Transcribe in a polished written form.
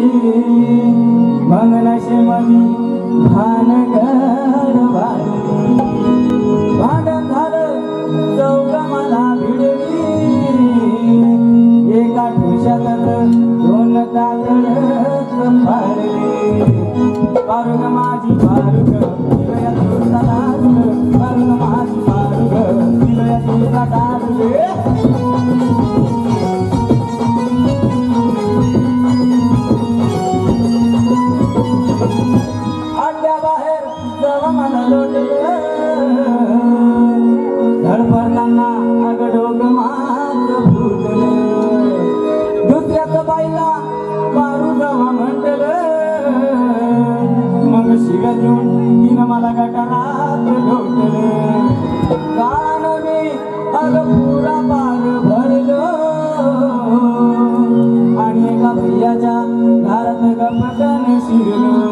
मग नशेमधी भानगड वाढली भांडण झालं चौघ मला भिडली एका ठुशातच दोन तातडच फाडले पारुग माझी पारुग तिलया तुझा दारुग पारुग माझी पारुग तिलया तुझा दारुग बाहेर जवा मला लोटलं धडपडताना अगडोग माझं फुटलं दुसऱ्याच बाईला मारू जवा म्हटलं मग शिव्या देऊन तिनं मला गटारात लोटलं काळानं मी अग पुरा पाग भरलो आणि एका भैयाच्या घरात गपकन शिरलो